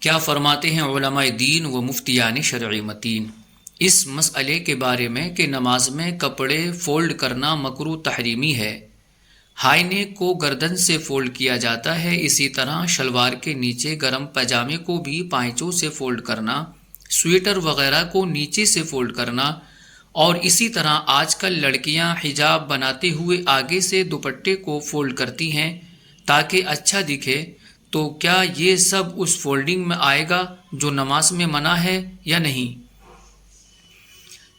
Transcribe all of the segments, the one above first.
کیا فرماتے ہیں علماء دین و مفتیان شرعی متین اس مسئلے کے بارے میں کہ نماز میں کپڑے فولڈ کرنا مکروہ تحریمی ہے؟ ہائی نیک کو گردن سے فولڈ کیا جاتا ہے، اسی طرح شلوار کے نیچے گرم پاجامے کو بھی پائچوں سے فولڈ کرنا، سویٹر وغیرہ کو نیچے سے فولڈ کرنا، اور اسی طرح آج کل لڑکیاں حجاب بناتے ہوئے آگے سے دوپٹے کو فولڈ کرتی ہیں تاکہ اچھا دکھے، تو کیا یہ سب اس فولڈنگ میں آئے گا جو نماز میں منع ہے یا نہیں؟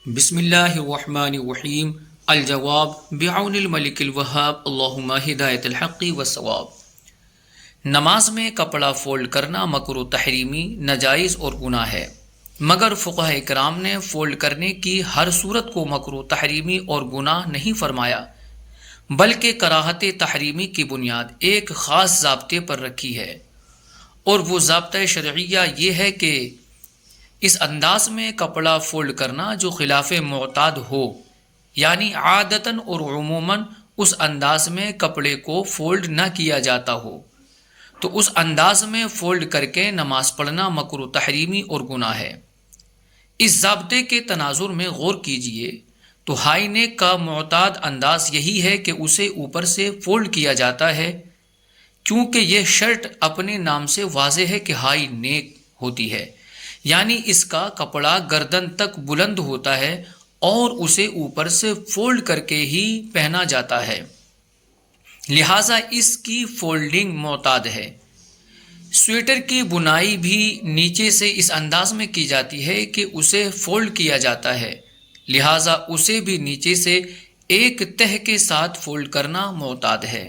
بسم اللہ الرحمن الرحیم۔ الجواب بعون الملک الوہاب، اللہم ہدایت الحق والصواب۔ نماز میں کپڑا فولڈ کرنا مکروہ تحریمی، ناجائز اور گناہ ہے، مگر فقہاء کرام نے فولڈ کرنے کی ہر صورت کو مکروہ تحریمی اور گناہ نہیں فرمایا، بلکہ کراہت تحریمی کی بنیاد ایک خاص ضابطے پر رکھی ہے، اور وہ ضابطہ شرعیہ یہ ہے کہ اس انداز میں کپڑا فولڈ کرنا جو خلاف معتاد ہو، یعنی عادتاً اور عموماً اس انداز میں کپڑے کو فولڈ نہ کیا جاتا ہو، تو اس انداز میں فولڈ کر کے نماز پڑھنا مکروہ تحریمی اور گناہ ہے۔ اس ضابطے کے تناظر میں غور کیجئے تو ہائی نیک کا معتاد انداز یہی ہے کہ اسے اوپر سے فولڈ کیا جاتا ہے، کیونکہ یہ شرط اپنے نام سے واضح ہے کہ ہائی نیک ہوتی ہے، یعنی اس کا کپڑا گردن تک بلند ہوتا ہے اور اسے اوپر سے فولڈ کر کے ہی پہنا جاتا ہے، لہٰذا اس کی فولڈنگ معتاد ہے۔ سویٹر کی بنائی بھی نیچے سے اس انداز میں کی جاتی ہے کہ اسے فولڈ کیا جاتا ہے، لہٰذا اسے بھی نیچے سے ایک تہ کے ساتھ فولڈ کرنا معتاد ہے۔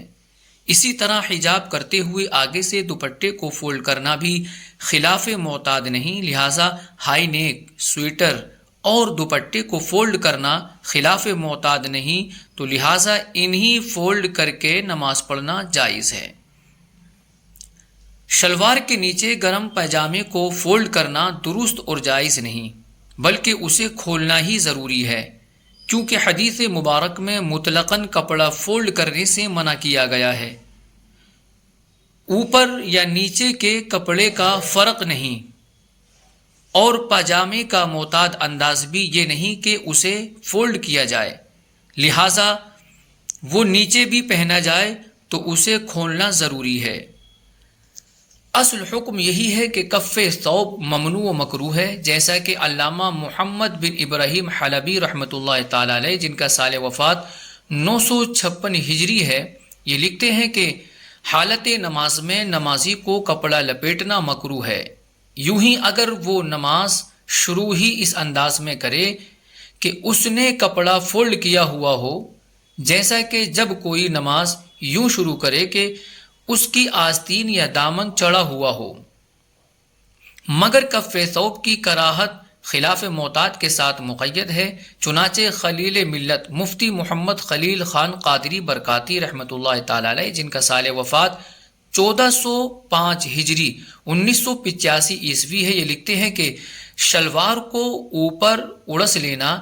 اسی طرح حجاب کرتے ہوئے آگے سے دوپٹے کو فولڈ کرنا بھی خلاف معتاد نہیں، لہٰذا ہائی نیک، سویٹر اور دوپٹے کو فولڈ کرنا خلاف معتاد نہیں، تو لہٰذا انہی فولڈ کر کے نماز پڑھنا جائز ہے۔ شلوار کے نیچے گرم پاجامے کو فولڈ کرنا درست اور جائز نہیں، بلکہ اسے کھولنا ہی ضروری ہے، کیونکہ حدیث مبارک میں مطلقاً کپڑا فولڈ کرنے سے منع کیا گیا ہے۔ اوپر یا نیچے کے کپڑے کا فرق نہیں، اور پاجامے کا معتاد انداز بھی یہ نہیں کہ اسے فولڈ کیا جائے، لہٰذا وہ نیچے بھی پہنا جائے تو اسے کھولنا ضروری ہے۔ اصل حکم یہی ہے کہ کف ثوب ممنوع و مکروہ ہے، جیسا کہ علامہ محمد بن ابراہیم حلبی رحمۃ اللہ تعالی علیہ، جن کا سال وفات 956 ہجری ہے، یہ لکھتے ہیں کہ حالت نماز میں نمازی کو کپڑا لپیٹنا مکروہ ہے، یوں ہی اگر وہ نماز شروع ہی اس انداز میں کرے کہ اس نے کپڑا فولڈ کیا ہوا ہو، جیسا کہ جب کوئی نماز یوں شروع کرے کہ اس کی آستین یا دامن چڑھا ہوا ہو، مگر کف ثوب کی کراہت خلاف معتاد کے ساتھ مقید ہے، چنانچہ خلیل ملت مفتی محمد خلیل خان قادری برکاتی رحمۃ اللہ تعالی علیہ، جن کا سال وفات 1405 ہجری 1985 عیسوی ہے، یہ لکھتے ہیں کہ شلوار کو اوپر اڑس لینا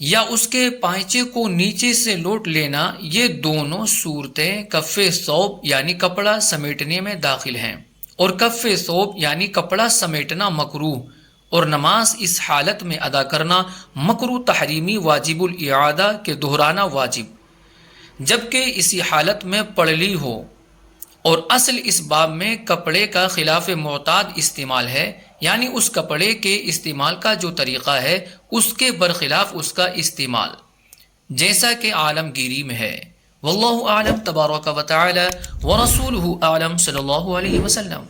یا اس کے پائچے کو نیچے سے لوٹ لینا، یہ دونوں صورتیں کف ثوب یعنی کپڑا سمیٹنے میں داخل ہیں، اور کف ثوب یعنی کپڑا سمیٹنا مکروہ اور نماز اس حالت میں ادا کرنا مکروہ تحریمی واجب الاعادہ کے دہرانا واجب، جبکہ اسی حالت میں پڑھ لی ہو، اور اصل اس باب میں کپڑے کا خلاف معتاد استعمال ہے، یعنی اس کپڑے کے استعمال کا جو طریقہ ہے اس کے برخلاف اس کا استعمال، جیسا کہ عالمگیری میں ہے۔ واللہ اعلم تبارک و تعالی ورسولہ اعلم صلی اللہ علیہ وسلم۔